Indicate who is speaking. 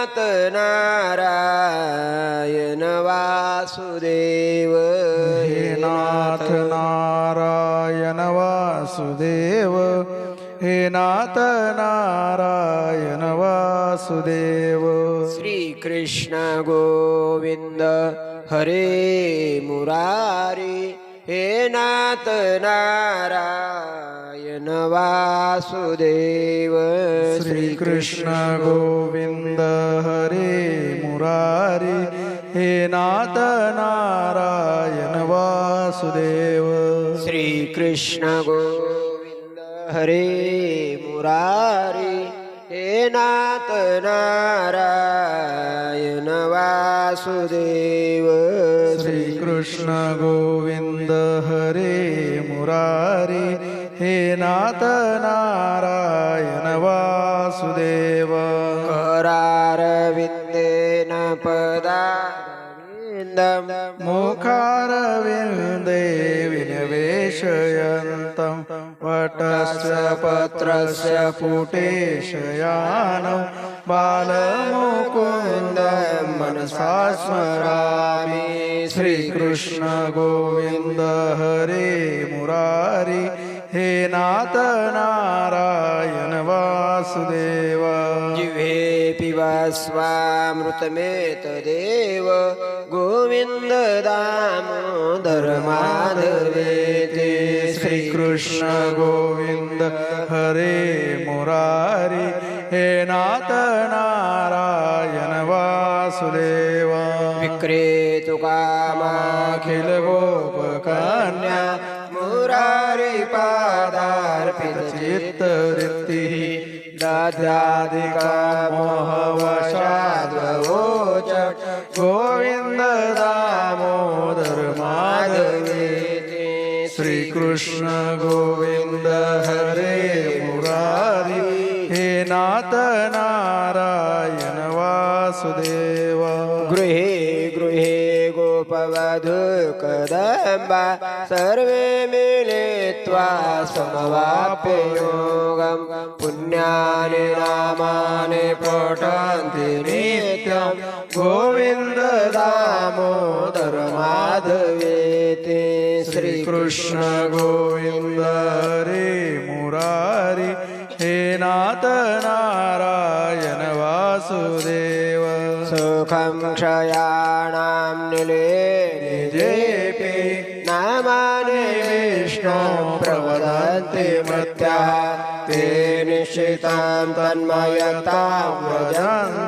Speaker 1: नाथ नारायण वासुदेव
Speaker 2: हे नाथ नारायण वासुदेव हे नाथ नारायण वासुदेव
Speaker 1: श्री कृष्ण गोविंद हरे मुरारी हे नाथ नारायण वासुदेव
Speaker 2: श्री कृष्ण गोविंद हरे मुरारी हे नाथ नारायण वासुदेव
Speaker 1: श्री कृष्ण गोविंद हरे मुरारी हे नाथ नारायण वासुदेव
Speaker 2: श्री कृष्ण गोविंद हरे मुरारी हे नाथ नारायण वासुदेव
Speaker 1: करारविन्देन पदारविन्दं
Speaker 2: मुखारविन्दे विनिवेशयन्तं वटस्य पत्रस्य पुटे शयानं बालमुकुन्दं मनसा स्मरामि श्रीकृष्ण गोविन्द हरे मुरारी हे नाथ नारायण वासुदेव
Speaker 1: जिह्वे पिबस्वामृतमेतदेव गोविन्द दामोदर माधवेति
Speaker 2: श्रीकृष्ण गोविन्द हरे मुरारी हे नाथ नारायण वासुदेव
Speaker 1: विक्रेतुकामाखिल गोपकन्या मुरारी पादार्पित
Speaker 2: चित्तवृत्तिः
Speaker 1: दाध्यादिका मोहवशाद्वोच गोविन्द दामोदर माधवेति
Speaker 2: श्रीकृष्ण गोविन्द हरे मुरारी हे नाथ नारायण वासुदेव
Speaker 1: गृहे गृहे गोपवधू कदम्बा सर्वे मिलित्वा समवाप्य योगं पुण्यानि नामानि पठन्ति नित्यं गोविन्द दामोदर माधवेति
Speaker 2: श्रीकृष्ण गोविन्द हरे मुरारी हे नाथ नारायण वासुदेव
Speaker 1: सुखं क्षयाणां निजेऽपि नामानि विष्णो प्रवदन्ति मत्याः ते निश्चितां तन्मयतां व्रजन्ति।